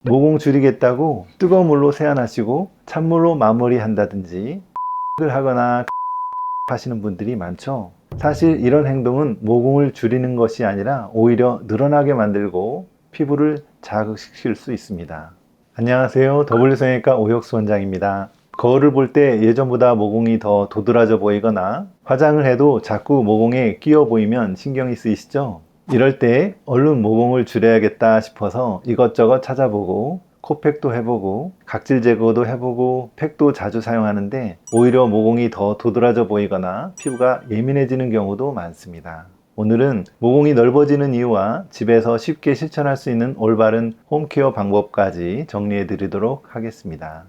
모공 줄이겠다고 뜨거운 물로 세안하시고 찬물로 마무리한다든지 을 하거나 하시는 분들이 많죠. 사실 이런 행동은 모공을 줄이는 것이 아니라 오히려 늘어나게 만들고 피부를 자극시킬 수 있습니다. 안녕하세요. W성형외과 오혁수 원장입니다. 거울을 볼 때 예전보다 모공이 더 도드라져 보이거나 화장을 해도 자꾸 모공에 끼어 보이면 신경이 쓰이시죠? 이럴 때 얼른 모공을 줄여야겠다 싶어서 이것저것 찾아보고 코팩도 해보고 각질 제거도 해보고 팩도 자주 사용하는데 오히려 모공이 더 도드라져 보이거나 피부가 예민해지는 경우도 많습니다. 오늘은 모공이 넓어지는 이유와 집에서 쉽게 실천할 수 있는 올바른 홈케어 방법까지 정리해 드리도록 하겠습니다.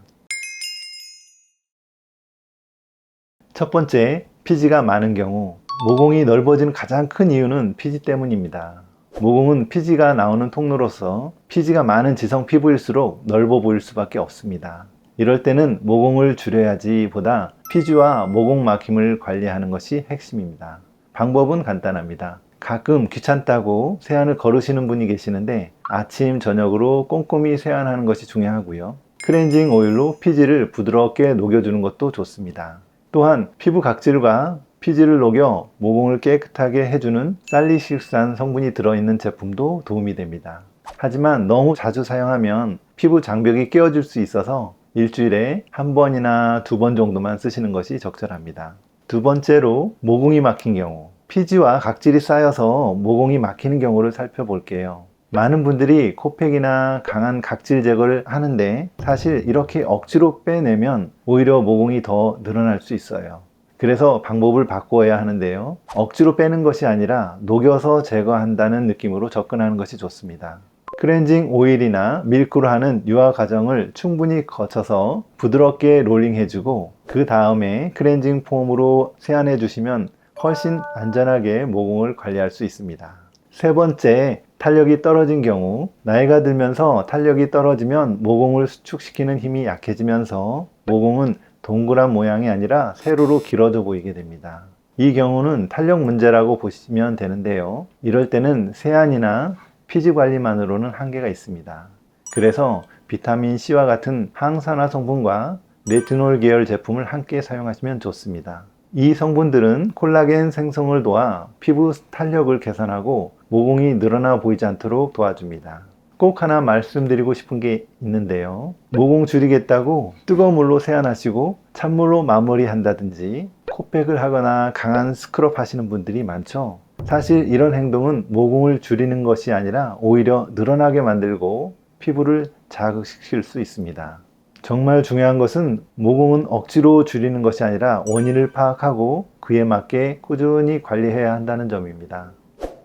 첫 번째, 피지가 많은 경우. 모공이 넓어지는 가장 큰 이유는 피지 때문입니다. 모공은 피지가 나오는 통로로서 피지가 많은 지성 피부일수록 넓어 보일 수밖에 없습니다. 이럴 때는 모공을 줄여야지 보다 피지와 모공 막힘을 관리하는 것이 핵심입니다. 방법은 간단합니다. 가끔 귀찮다고 세안을 거르시는 분이 계시는데 아침, 저녁으로 꼼꼼히 세안하는 것이 중요하고요. 클렌징 오일로 피지를 부드럽게 녹여주는 것도 좋습니다. 또한 피부 각질과 피지를 녹여 모공을 깨끗하게 해주는 살리식산 성분이 들어있는 제품도 도움이 됩니다. 하지만 너무 자주 사용하면 피부 장벽이 깨어질 수 있어서 일주일에 한 번이나 두 번 정도만 쓰시는 것이 적절합니다. 두 번째로 모공이 막힌 경우, 피지와 각질이 쌓여서 모공이 막히는 경우를 살펴볼게요. 많은 분들이 코팩이나 강한 각질 제거를 하는데 사실 이렇게 억지로 빼내면 오히려 모공이 더 늘어날 수 있어요. 그래서 방법을 바꿔야 하는데요. 억지로 빼는 것이 아니라 녹여서 제거한다는 느낌으로 접근하는 것이 좋습니다. 클렌징 오일이나 밀크로 하는 유화 과정을 충분히 거쳐서 부드럽게 롤링 해주고 그 다음에 클렌징 폼으로 세안해 주시면 훨씬 안전하게 모공을 관리할 수 있습니다. 세 번째, 탄력이 떨어진 경우. 나이가 들면서 탄력이 떨어지면 모공을 수축시키는 힘이 약해지면서 모공은 동그란 모양이 아니라 세로로 길어져 보이게 됩니다. 이 경우는 탄력 문제라고 보시면 되는데요. 이럴 때는 세안이나 피지 관리만으로는 한계가 있습니다. 그래서 비타민 C와 같은 항산화 성분과 레티놀 계열 제품을 함께 사용하시면 좋습니다. 이 성분들은 콜라겐 생성을 도와 피부 탄력을 개선하고 모공이 늘어나 보이지 않도록 도와줍니다. 꼭 하나 말씀드리고 싶은 게 있는데요. 모공 줄이겠다고 뜨거운 물로 세안하시고 찬물로 마무리한다든지 코팩을 하거나 강한 스크럽 하시는 분들이 많죠. 사실 이런 행동은 모공을 줄이는 것이 아니라 오히려 늘어나게 만들고 피부를 자극시킬 수 있습니다. 정말 중요한 것은 모공은 억지로 줄이는 것이 아니라 원인을 파악하고 그에 맞게 꾸준히 관리해야 한다는 점입니다.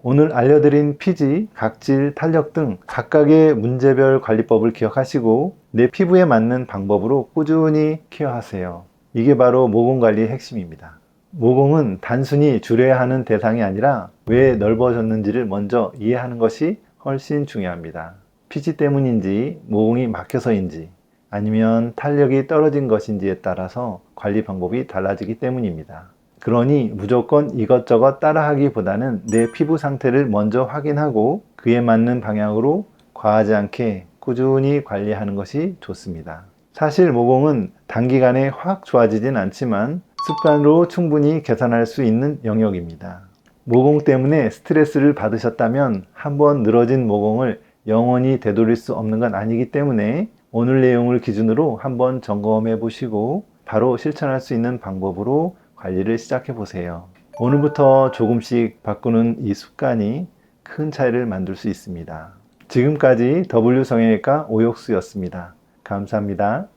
오늘 알려드린 피지, 각질, 탄력 등 각각의 문제별 관리법을 기억하시고 내 피부에 맞는 방법으로 꾸준히 케어하세요. 이게 바로 모공 관리의 핵심입니다. 모공은 단순히 줄여야 하는 대상이 아니라 왜 넓어졌는지를 먼저 이해하는 것이 훨씬 중요합니다. 피지 때문인지 모공이 막혀서인지 아니면 탄력이 떨어진 것인지에 따라서 관리 방법이 달라지기 때문입니다. 그러니 무조건 이것저것 따라하기보다는 내 피부 상태를 먼저 확인하고 그에 맞는 방향으로 과하지 않게 꾸준히 관리하는 것이 좋습니다. 사실 모공은 단기간에 확 좋아지진 않지만 습관으로 충분히 개선할 수 있는 영역입니다. 모공 때문에 스트레스를 받으셨다면 한번 늘어진 모공을 영원히 되돌릴 수 없는 건 아니기 때문에 오늘 내용을 기준으로 한번 점검해 보시고 바로 실천할 수 있는 방법으로 관리를 시작해 보세요. 오늘부터 조금씩 바꾸는 이 습관이 큰 차이를 만들 수 있습니다. 지금까지 W성형외과 오혁수였습니다. 감사합니다.